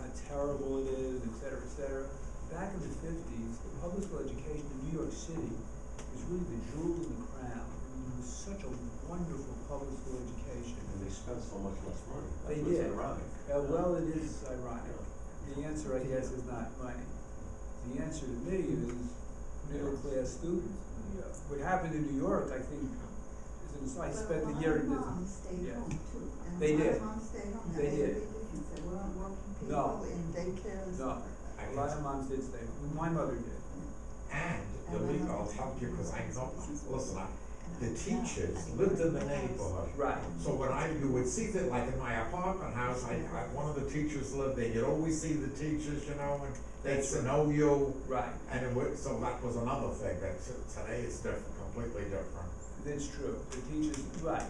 how terrible it is, et cetera, et cetera. Back in the 50s, the public school education in New York City was really the jewel in the crown. I mean, it was such a wonderful public school education. And they spent so much less money. They That's did. ironic. Well, it is ironic. The answer, I guess, is not money. The answer to me is middle-class students. What happened in New York, I think, is I spent a year in Moms stayed home too. And They did. Moms stayed home. They did. There weren't working people No. in daycare and No, stuff. a lot of moms did stay home. My mother did. And the legal, I'll help you because I know, listen, the teachers lived in the neighborhood. Right. So when you would see that, like in my apartment house, one of the teachers lived there, you'd always see the teachers, you know, and they'd know you. Right. And so that was another thing, that today it's different, completely different. That's true. The teachers, right.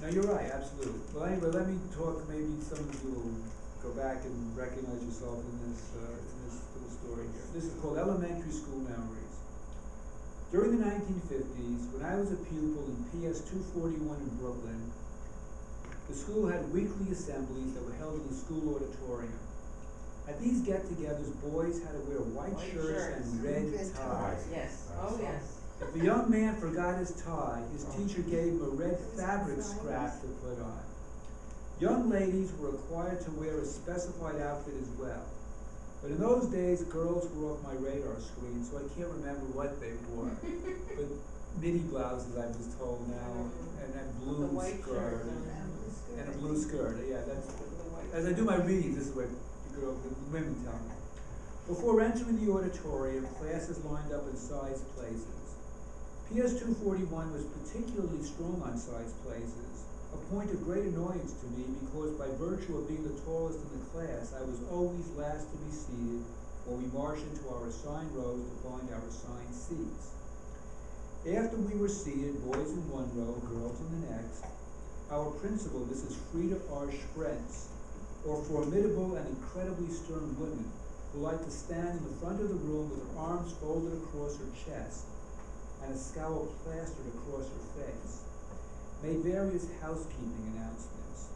No, you're right, absolutely. Well, anyway, let me talk, maybe some of you will go back and recognize yourself in this little story here. This is called Elementary School Memories. During the 1950s, when I was a pupil in PS 241 in Brooklyn, the school had weekly assemblies that were held in the school auditorium. At these get-togethers, boys had to wear white shirts and red ties. Yes, oh yes. If a young man forgot his tie, his teacher gave him a red fabric scrap to put on. Young ladies were required to wear a specified outfit as well. But in those days, girls were off my radar screen, so I can't remember what they wore. But midi blouses, I was told now, and a blue skirt. And a blue skirt, yeah, that's, as I do my readings, this is what the women tell me. Before entering the auditorium, classes lined up in sized places. PS 241 was particularly strong on sized places, a point of great annoyance to me because by virtue of being the tallest in the class, I was always last to be seated when we marched into our assigned rows to find our assigned seats. After we were seated, boys in one row, girls in the next, our principal, Mrs. Frida R. Sprentz, or formidable and incredibly stern women who liked to stand in the front of the room with her arms folded across her chest and a scowl plastered across her face, made various housekeeping announcements.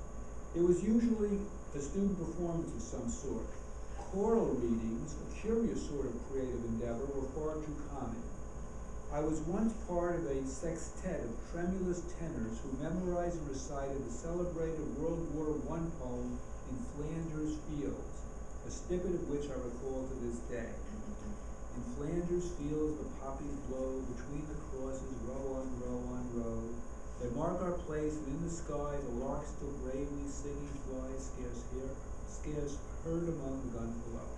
It was usually a student performance of some sort. Choral readings, a curious sort of creative endeavor, were far too common. I was once part of a sextet of tremulous tenors who memorized and recited the celebrated World War I poem in Flanders Fields, a snippet of which I recall to this day. In Flanders Fields the poppies blow, between the crosses row on row on row. They mark our place, and in the sky the lark still bravely singing flies, scarce heard among the guns below.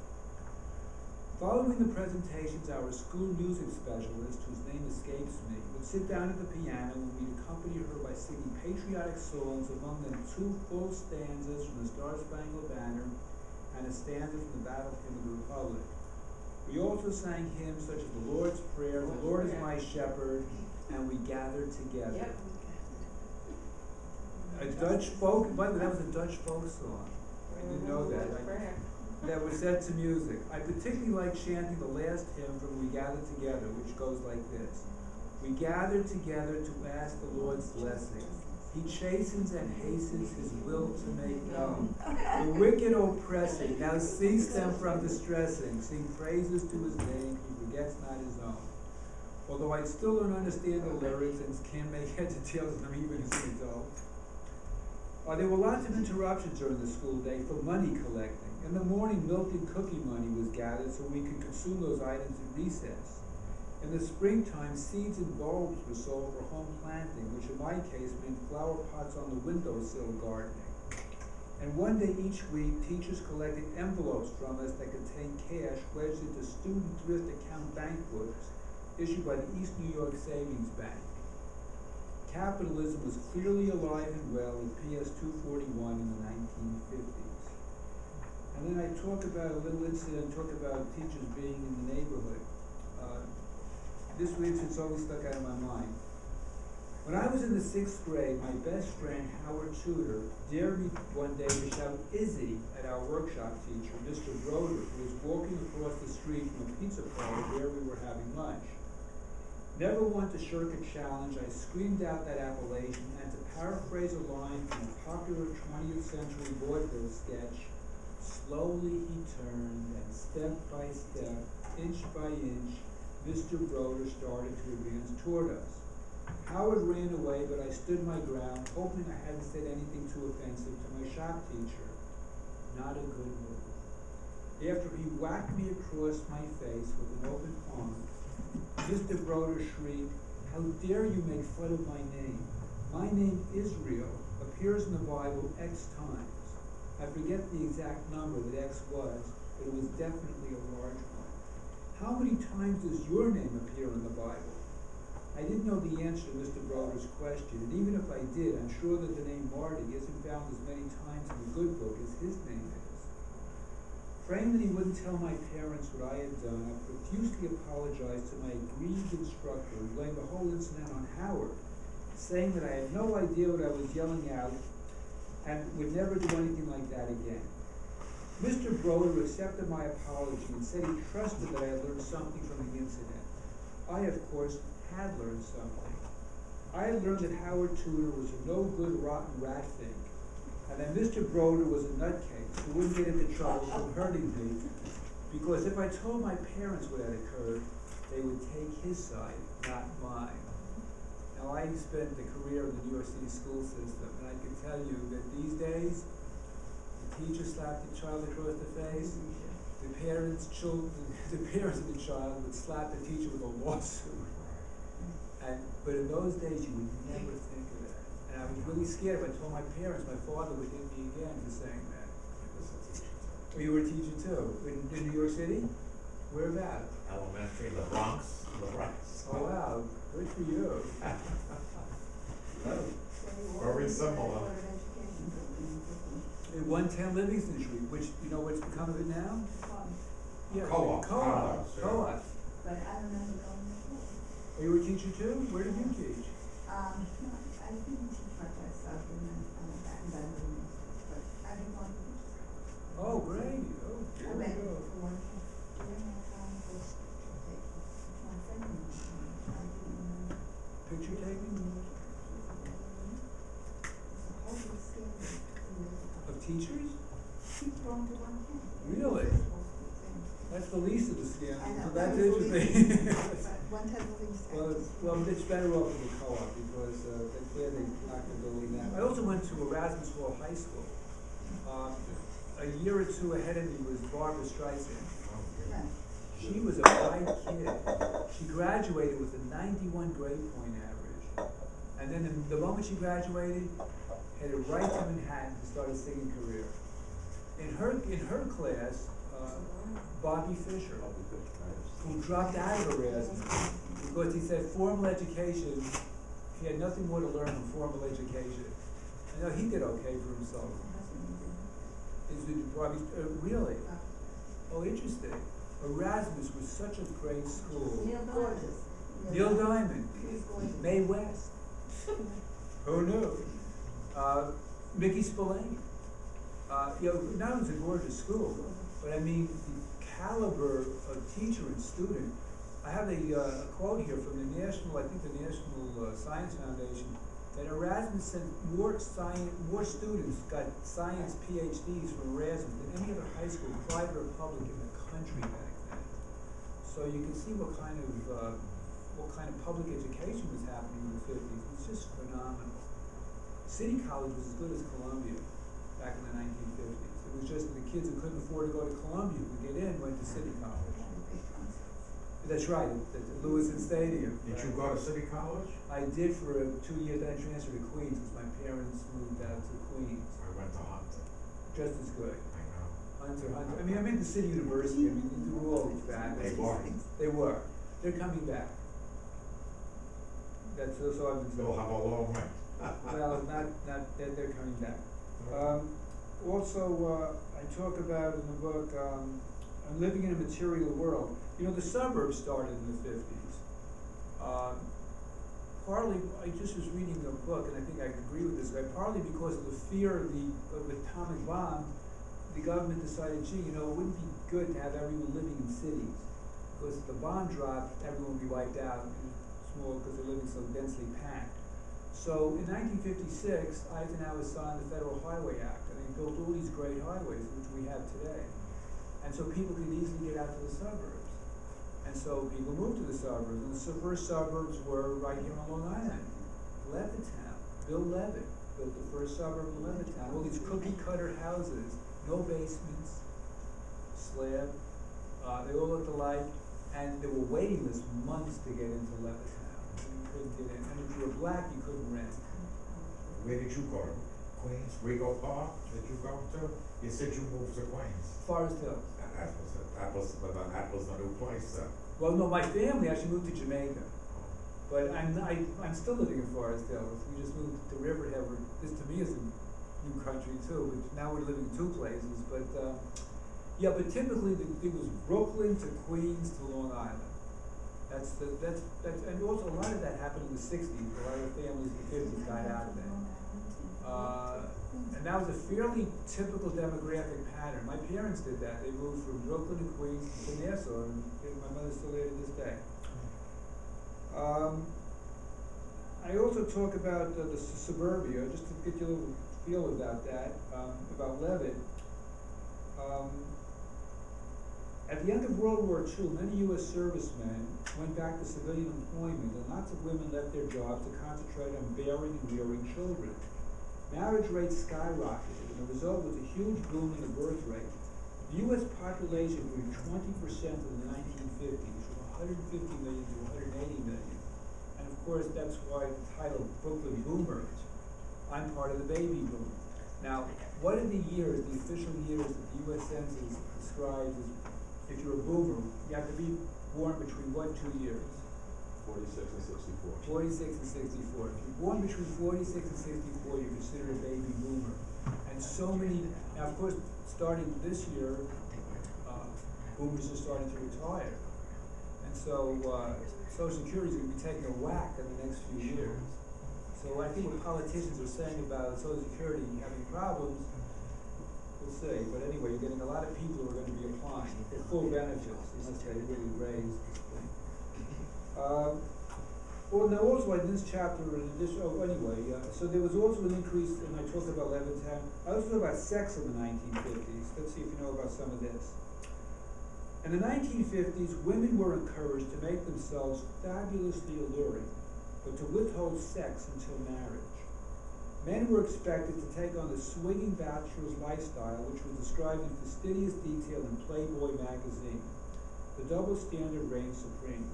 Following the presentations, our school music specialist, whose name escapes me, would sit down at the piano and we'd accompany her by singing patriotic songs, among them 2 full stanzas from the Star-Spangled Banner and a stanza from the Battle Hymn of the Republic. We also sang hymns such as the Lord's Prayer, The Lord is my shepherd, and We Gathered Together. Yep. A Dutch folk, by the way, that was a Dutch folk song. I didn't know that. That was set to music. I particularly like chanting the last hymn from We Gathered Together, which goes like this. We gathered together to ask the Lord's blessing. He chastens and hastens his will to make known. The wicked oppressing, now cease them from distressing. Sing praises to his name, he forgets not his own. Although I still don't understand the lyrics and can't make heads or tails of them even as an adult. There were lots of interruptions during the school day for money collecting. In the morning, milk and cookie money was gathered so we could consume those items at recess. In the springtime, seeds and bulbs were sold for home planting, which in my case meant flower pots on the windowsill gardening. And one day each week, teachers collected envelopes from us that contained cash wedged into student thrift account bank books issued by the East New York Savings Bank. Capitalism was clearly alive and well in PS 241 in the 1950s. And then I talk about a little incident, talk about teachers being in the neighborhood. This incident's always stuck out of my mind. When I was in the 6th grade, my best friend, Howard Tudor, dared me one day to shout Izzy at our workshop teacher, Mr. Broder, who was walking across the street from a pizza parlor where we were having lunch. Never one to shirk a challenge, I screamed out that appellation, and to paraphrase a line from a popular 20th century vaudeville sketch, Slowly he turned, and step by step, inch by inch, Mr. Broder started to advance toward us. Howard ran away, but I stood my ground, hoping I hadn't said anything too offensive to my shop teacher. Not a good move. After he whacked me across my face with an open palm, Mr. Broder shrieked, "How dare you make fun of my name? My name, Israel, appears in the Bible X times. I forget the exact number that X was, but it was definitely a large one. How many times does your name appear in the Bible?" I didn't know the answer to Mr. Broder's question, and even if I did, I'm sure that the name Marty isn't found as many times in the good book as his name is. Praying that he wouldn't tell my parents what I had done, I profusely apologized to my aggrieved instructor and blamed the whole incident on Howard, saying that I had no idea what I was yelling out and would never do anything like that again. Mr. Broder accepted my apology and said he trusted that I had learned something from the incident. I, of course, had learned something. I had learned that Howard Tudor was a no-good, rotten rat thing, and that Mr. Broder was a nutcase who wouldn't get into trouble from hurting me, because if I told my parents what had occurred, they would take his side, not mine. Now, I spent a career in the New York City school system, and I can tell you that these days, the teacher slapped the child across the face, the parents of the child would slap the teacher with a lawsuit. But in those days, you would never think of that. And I was really scared if I told my parents, my father would hit me again for saying that. Oh, you were a teacher too? In New York City? Where about? Elementary, the Bronx. Oh, wow, good for you. Very similar. At 110 Livingston Street, which, you know what's become of it now? Yeah, Co-op. Co-op. But I remember going to school. Are you a teacher too? Where did you teach? No, I didn't teach much myself, and then I went back and done the ministry, but I didn't want to teach. Oh, great. Oh, I there went we go. for one thing, during that time, was my friend, I didn't know. Picture taking of teachers? She's thrown to one thing. Really? That's the least of the scams. I know, So that that's was the interesting. But one time the least. Well, it's better off in the co-op because that's where they knock the building down. I also went to Erasmus Hall High School. A year or two ahead of me was Barbara Streisand. Right. She was a bright kid. She graduated with a 91 grade point average. And then the moment she graduated, headed right to Manhattan to start a singing career. In her class, Bobby Fischer, who dropped out of Erasmus because he said formal education, he had nothing more to learn than formal education. I know he did okay for himself. Is it Bobby, really? Oh, interesting. Erasmus was such a great school. Neil Diamond. Mae West. Who knew? Mickey Spillane. Not only was it a gorgeous school, but I mean, the caliber of teacher and student. I have a quote here from the National Science Foundation, that Erasmus sent more students got science PhDs from Erasmus than any other high school, private or public, in the country back then. So you can see what kind of public education was happening in the 50s. It was just phenomenal. City College was as good as Columbia back in the 1950s. It was just the kids who couldn't afford to go to Columbia to get in went to City College. That's right, at Levinson Stadium. Did you go to City College? I did for 2 years, then I transferred to Queens because my parents moved out to Queens. I went to Hunter. Just as good. I know. Hunter. I mean, I'm in the City University. I mean, they were all fabulous. They were. They're coming back. That's so I've been They'll told. have a long way. Well, they're coming back. Also, I talk about in the book, I'm living in a material world. You know, the suburbs started in the 50s. Partly, I just was reading a book, and I think I agree with this guy, partly because of the fear of the atomic bomb, the government decided, gee, you know, it wouldn't be good to have everyone living in cities. Because if the bomb dropped, everyone would be wiped out, small, because they're living so densely packed. So in 1956, Eisenhower signed the Federal Highway Act, and they built all these great highways, which we have today. And so people could easily get out to the suburbs. And so people moved to the suburbs, and the first suburbs were right here on Long Island. Levittown, Bill Levitt built the first suburb of Levittown. All these cookie cutter houses, no basements, slab, they all looked alike, and there were waiting lists months to get into Levittown. You couldn't get in, and if you were black, you couldn't rent. Where did you go? Queens, Rego Park, did you go to? You said you moved to Queens. Forest Hills. That was the new place then. Well, no, my family actually moved to Jamaica, but I'm still living in Forest Hills. We just moved to Riverhead. This to me is a new country too, but now we're living in two places. But yeah, but typically it was Brooklyn to Queens to Long Island. That's and also a lot of that happened in the '60s. A lot of families in the '50s got out of it. And that was a fairly typical demographic pattern. My parents did that. They moved from Brooklyn to Queens to Nassau, and my mother's still there to this day. I also talk about the suburbia, just to get you a little feel about that, about Levitt. At the end of World War II, many U.S. servicemen went back to civilian employment, and lots of women left their jobs to concentrate on bearing and rearing children. Marriage rates skyrocketed, and the result was a huge boom in the birth rate. The U.S. population grew 20% in the 1950s, from 150 million to 180 million. And of course, that's why the title Brooklyn Boomers. I'm part of the baby boom. Now, what are the years, the official years that the U.S. Census describes as, if you're a boomer, you have to be born between what 2 years? 46 and 64. 46 and 64. If you're born between 46 and 64, you're considered a baby boomer. And so many, now of course, starting this year, boomers are starting to retire. And so Social Security is going to be taking a whack in the next few years. So I think what politicians are saying about Social Security having problems, we'll see. But anyway, you're getting a lot of people who are going to be applying for full benefits unless they really raise this thing. Well, now also in this chapter, in addition, so there was also an increase, and I talked about Levittown. I also talked about sex in the 1950s. Let's see if you know about some of this. In the 1950s, women were encouraged to make themselves fabulously alluring, but to withhold sex until marriage. Men were expected to take on the swinging bachelor's lifestyle, which was described in fastidious detail in Playboy magazine. The double standard reigned supreme.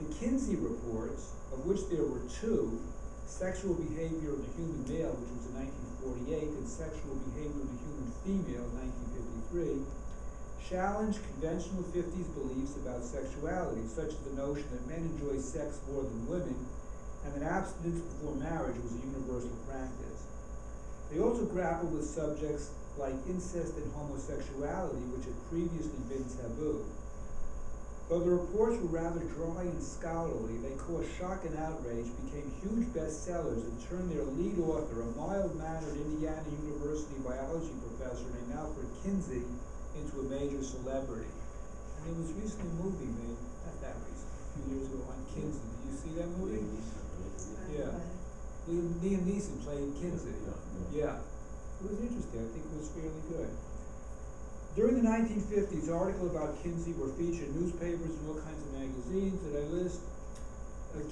The Kinsey reports, of which there were two, Sexual Behavior of the Human Male, which was in 1948, and Sexual Behavior of the Human Female, 1953, challenged conventional 50s beliefs about sexuality, such as the notion that men enjoy sex more than women, and that abstinence before marriage was a universal practice. They also grappled with subjects like incest and homosexuality, which had previously been taboo. Though the reports were rather dry and scholarly, they caused shock and outrage, became huge bestsellers, and turned their lead author, a mild-mannered Indiana University biology professor named Alfred Kinsey, into a major celebrity. And there was recently a movie made, not that recent, a few years ago, on Kinsey. Did you see that movie? Yeah. Liam Neeson played Kinsey. Yeah. It was interesting. I think it was fairly good. During the 1950s, articles about Kinsey were featured in newspapers and all kinds of magazines that I list.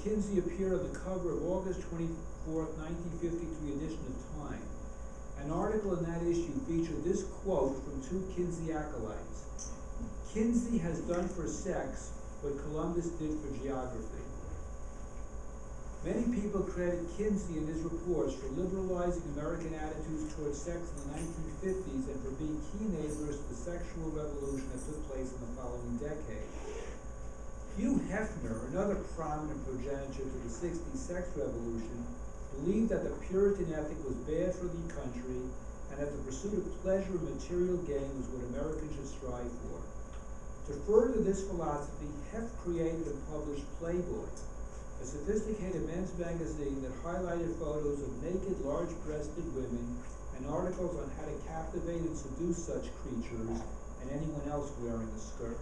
Kinsey appeared on the cover of August 24th, 1953 edition of Time. An article in that issue featured this quote from two Kinsey acolytes. Kinsey has done for sex what Columbus did for geography. Many people credit Kinsey and his reports for liberalizing American attitudes towards sex in the 1950s and for being key enablers to the sexual revolution that took place in the following decade. Hugh Hefner, another prominent progenitor to the 60s sex revolution, believed that the Puritan ethic was bad for the country and that the pursuit of pleasure and material gain was what Americans should strive for. To further this philosophy, Hef created and published Playboy, a sophisticated men's magazine that highlighted photos of naked, large-breasted women and articles on how to captivate and seduce such creatures and anyone else wearing a skirt.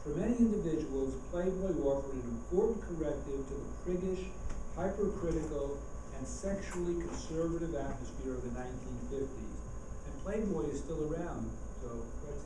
For many individuals, Playboy offered an important corrective to the priggish, hypercritical, and sexually conservative atmosphere of the 1950s. Playboy is still around, so that's